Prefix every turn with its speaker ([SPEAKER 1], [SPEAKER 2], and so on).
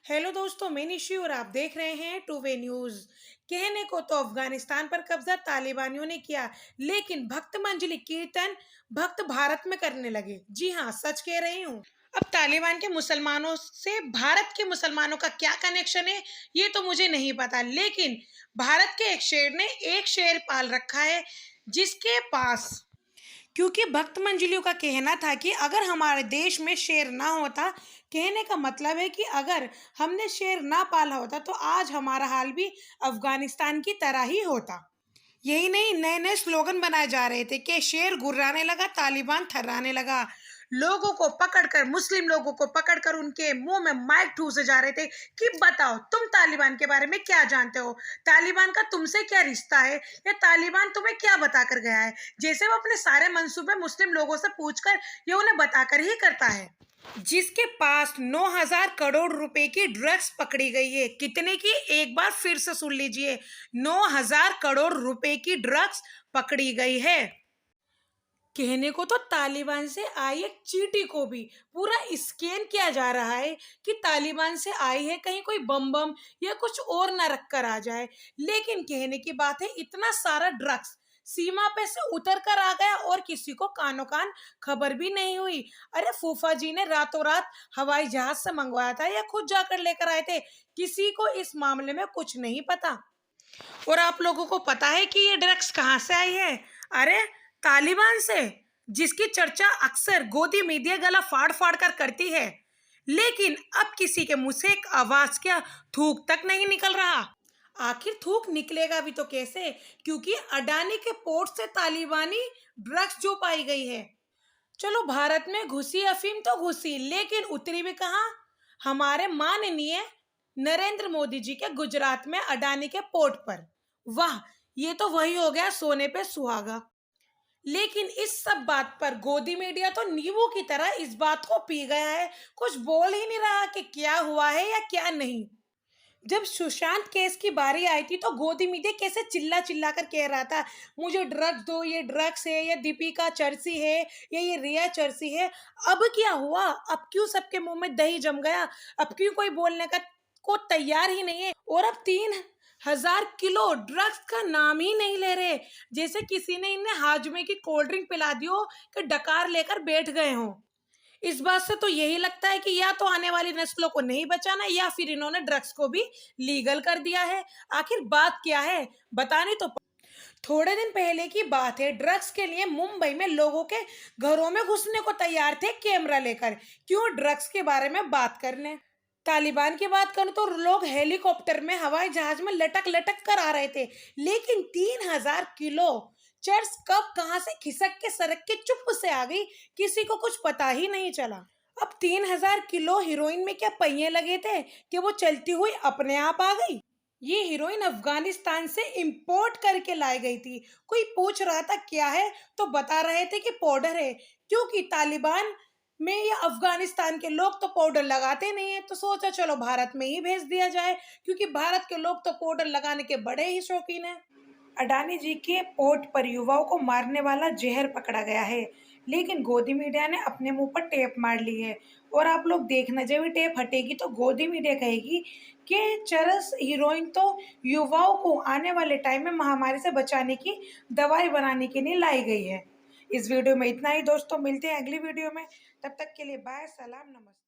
[SPEAKER 1] Hello दोस्तों, मैं निशी और आप देख रहे हैं टू वे न्यूज। कहने को तो अफगानिस्तान पर कब्जा तालिबानियों ने किया, लेकिन भक्त मंजली कीर्तन भक्त भारत में करने लगे। जी हाँ, सच कह रही हूँ। अब तालिबान के मुसलमानों से भारत के मुसलमानों का क्या कनेक्शन है, ये तो मुझे नहीं पता, लेकिन भारत के एक शेर ने एक शेर पाल रखा है जिसके पास, क्योंकि भक्त मंजलियों का कहना था कि अगर हमारे देश में शेर ना होता, कहने का मतलब है कि अगर हमने शेर ना पाला होता तो आज हमारा हाल भी अफगानिस्तान की तरह ही होता। यही नहीं, नए नए स्लोगन बनाए जा रहे थे कि शेर गुर्राने लगा, तालिबान थर्राने लगा। लोगों को पकड़कर, मुस्लिम लोगों को पकड़कर उनके मुंह में माइक ठूसे जा रहे थे कि बताओ तुम तालिबान के बारे में क्या जानते हो, तालिबान का तुमसे क्या रिश्ता है, या तालिबान तुम्हें क्या बताकर गया है। जैसे वो अपने सारे मंसूबे मुस्लिम लोगों से पूछकर ये उन्हें बताकर ही करता है। जिसके पास 9,000 करोड़ रुपए की ड्रग्स पकड़ी गई है। कितने की, एक बार फिर से सुन लीजिए, 9,000 करोड़ रुपए की ड्रग्स पकड़ी गई है। कहने को तो तालिबान से आई एक चीटी को भी पूरा स्कैन किया जा रहा है कि तालिबान से आई है, कहीं कोई बम बम या कुछ और ना रख कर आ जाए। लेकिन कहने की बात है, इतना सारा ड्रग्स सीमा पे से उतर कर आ गया और किसी को कानो कान खबर भी नहीं हुई। अरे फूफा जी ने रातों रात हवाई जहाज से मंगवाया था या खुद जाकर लेकर आए थे, किसी को इस मामले में कुछ नहीं पता। और आप लोगों को पता है कि ये ड्रग्स कहाँ से आई है? अरे तालिबान से, जिसकी चर्चा अक्सर गोदी मीडिया गला फाड़ फाड़ कर करती है। लेकिन अब किसी के मुंह से एक आवाज क्या, थूक तक नहीं निकल रहा। आखिर थूक निकलेगा भी तो कैसे, क्योंकि अडानी के पोर्ट से तालिबानी ड्रग्स जो पाई गई है। चलो, भारत में घुसी अफीम तो घुसी, लेकिन उतरी भी कहाँ? हमारे माननीय नरेंद्र मोदी जी के गुजरात में अडानी के पोर्ट पर। वाह, ये तो वही हो गया सोने पे सुहागा। लेकिन इस सब बात पर गोदी मीडिया तो नींबू की तरह इस बात को पी गया है, कुछ बोल ही नहीं रहा कि क्या हुआ है या क्या नहीं। जब सुशांत केस की बारी आई थी तो गोदी मीडिया कैसे चिल्ला चिल्ला कर कह रहा था, मुझे ड्रग्स दो, ये ड्रग्स है, ये दीपिका चर्सी है, ये रिया चर्सी है। अब क्या हुआ? अब क्यों सबके मुंह में दही जम गया? अब क्यों कोई बोलने का को तैयार ही नहीं है? और अब 3,000 किलो ड्रग्स का नाम ही नहीं ले रहे, जैसे किसी ने इन्हें हाजमे की कोल्ड ड्रिंक पिला दी हो कि डकार लेकर बैठ गए हों। इस बात से तो यही लगता है कि या तो आने वाली नस्लों को नहीं बचाना, या फिर इन्होंने ड्रग्स को भी लीगल कर दिया है। आखिर बात क्या है, बतानी तो थोड़े दिन पहले की बात है, ड्रग्स के लिए मुंबई में लोगों के घरों में घुसने को तैयार थे कैमरा लेकर। क्यों? ड्रग्स के बारे में बात करने। तालिबान की बात करूं तो लोग हेलीकॉप्टर में, हवाई जहाज में लटक लटक कर आ रहे थे, लेकिन 3,000 किलो चर्च कब कहां से खिसक के सरक के चुप से आ गई, किसी को कुछ पता ही नहीं चला। अब 3,000 किलो हीरोइन में क्या पहिए लगे थे कि वो चलती हुई अपने आप आ गई? ये हीरोइन अफगानिस्तान से इंपोर्ट करके लाई गई थी। कोई पूछ रहा था क्या है, तो बता रहे थे कि पाउडर है, क्योंकि तालिबान में या अफगानिस्तान के लोग तो पाउडर लगाते नहीं है, तो सोचा चलो भारत में ही भेज दिया जाए, क्योंकि भारत के लोग तो पाउडर लगाने के बड़े ही शौकीन हैं। अडानी जी के पोर्ट पर युवाओं को मारने वाला जहर पकड़ा गया है, लेकिन गोदी मीडिया ने अपने मुंह पर टेप मार ली है। और आप लोग देखना, जब ये टेप हटेगी तो गोदी मीडिया कहेगी कि चरस हीरोइन तो युवाओं को आने वाले टाइम में महामारी से बचाने की दवाई बनाने के लिए लाई गई है। इस वीडियो में इतना ही दोस्तों, मिलते हैं अगली वीडियो में। तब तक के लिए बाय, सलाम, नमस्ते।